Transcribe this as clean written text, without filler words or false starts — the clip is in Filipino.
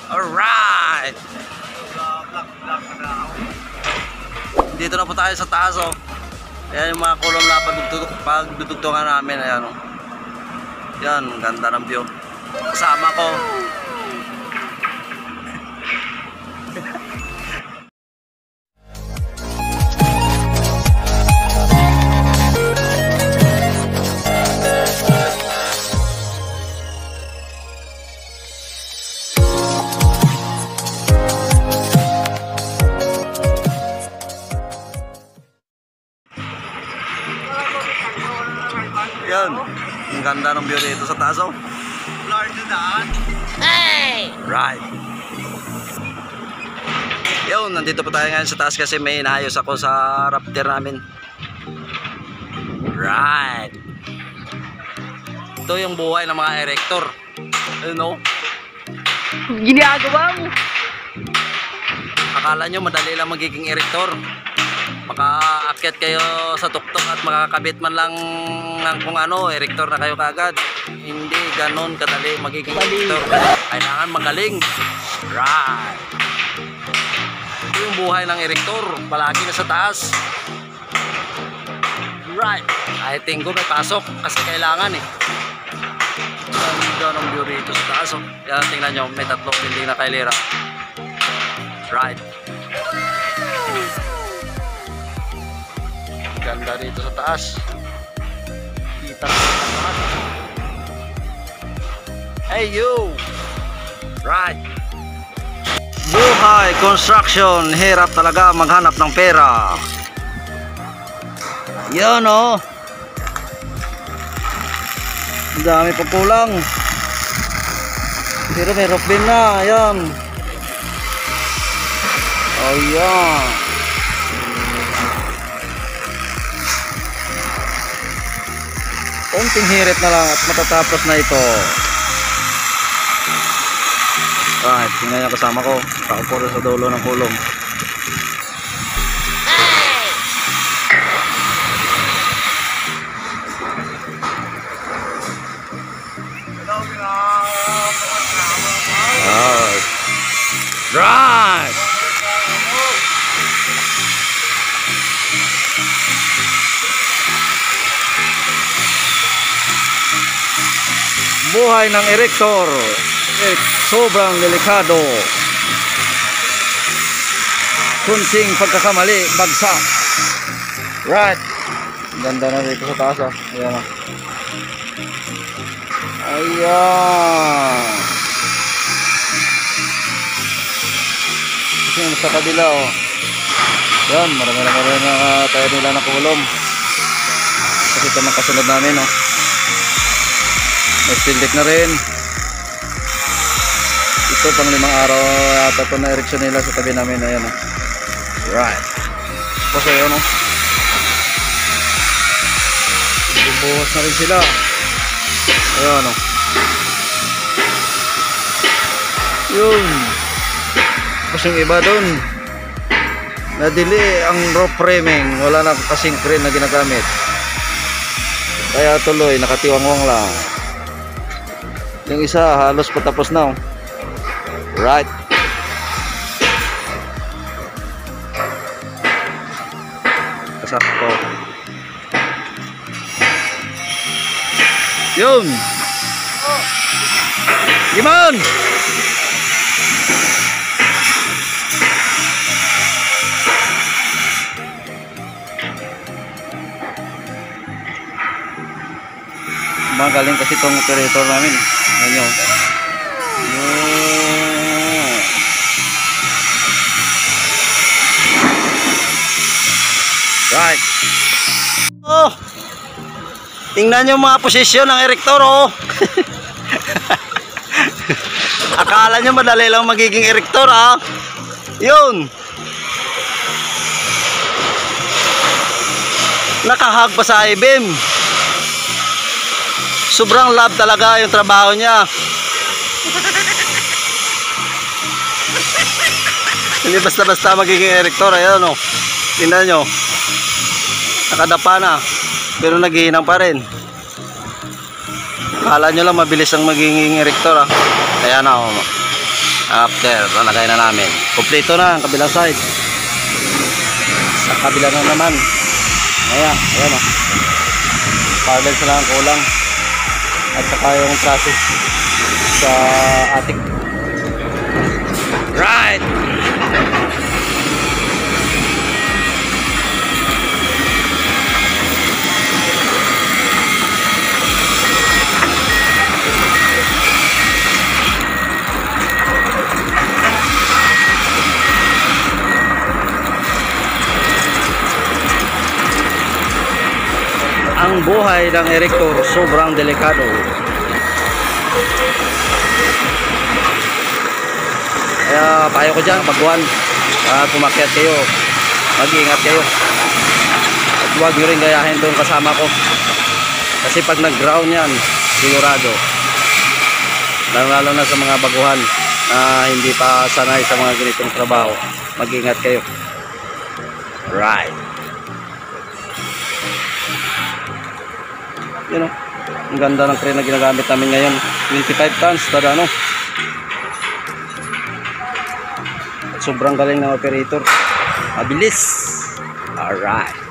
Alright! Dito na po tayo sa taas, oh. Ayan yung mga kulong na pagdudugtungan namin. Ayan, oh. Yan, ganda ng view. Kasama ko. Yan, ang ganda ng view dito sa taas, oh. Hey! Right. Yun, nandito po tayo ngayon sa taas kasi may inaayos ako sa Raptor namin. Right. Ito yung buhay ng mga erector. You know? Ginagawa mo. Akala nyo madali lang magiging erector. Makaakyat kayo sa tuktok at makakabit man lang ng kung ano, erector na kayo kagad. Hindi ganon kadali magiging erector. Kailangan magaling. Right. Ito yung buhay ng erector. Palagi na sa taas. Right. I think may pasok kasi kailangan eh. Ganda ng view rito sa taas. Oh. Yan, tingnan nyo, may tatlong hindi na kailira. Right. Ganda dito sa taas. Kita naman. Hey you! Right. Buhay, construction. Hirap talaga maghanap ng pera. Yan oh. Dami pa kulang. Pero may rock din na. Ayan. Oh yan. Konting hirit na lang at matatapos na ito. Right, tingnan niya kasama ko. Nakaupo rin sa dulo ng kulong. Right. Buhay ng erector. Sobrang delikado. Kunting pagkakamali, bagsak. Right. Ganda na dito sa taas, oh. Ayan, oh. Ayan. Kasi sa kabila, oh. Yan, marami na tayo nila na kulong. Kasi ito ng kasunod namin, oh. May steel deck na rin. Ito pang 5 araw yata ito na ereksyon nila sa tabi namin. Ayan, oh. Right. Kasi yun, oh. Bubuhos na rin sila. Ayan, oh. Yun. Tapos yung iba dun, nadili ang rope framing. Wala na kasing crane na ginagamit. Kaya tuloy, nakatiwangwang lang. Yung isa halos patapos na, oh. Right. Kasama ko. Yun. Gimon. Magaling kasi itong operator namin. Ayan. Right. Oh. Tingnan nyo mga posisyon ng erector, oh. Akala nyo madali lang magiging erector, ah. Yun. Nakahag pa sa I-beam. Sobrang love talaga yung trabaho niya. Hindi basta-basta magiging erector. Ayan, oh. Tingnan nyo. Nakadapa na. Pero naghihinang pa rin. Akala nyo lang mabilis ang magiging erector, ah. Kaya na, oh. After, nalagay na namin. Kompleto na ang kabilang side. Sa kabila na naman. Ayan o. Parallel sila ang kulang. At saka yung traffic sa ating. Right! Ang buhay ng erector sobrang delikado. Kaya payo ko dyan, baguhan at umakyat kayo, mag-iingat kayo at huwag nyo rin gayahin doon kasama ko, kasi pag nag-ground yan sigurado, lalo na sa mga baguhan na hindi pa sanay sa mga ganitong trabaho, mag-iingat kayo. Right. You know, ang ganda ng crane na ginagamit namin ngayon, 25 tons tada ano. Sobrang galing ng operator, mabilis. Alright.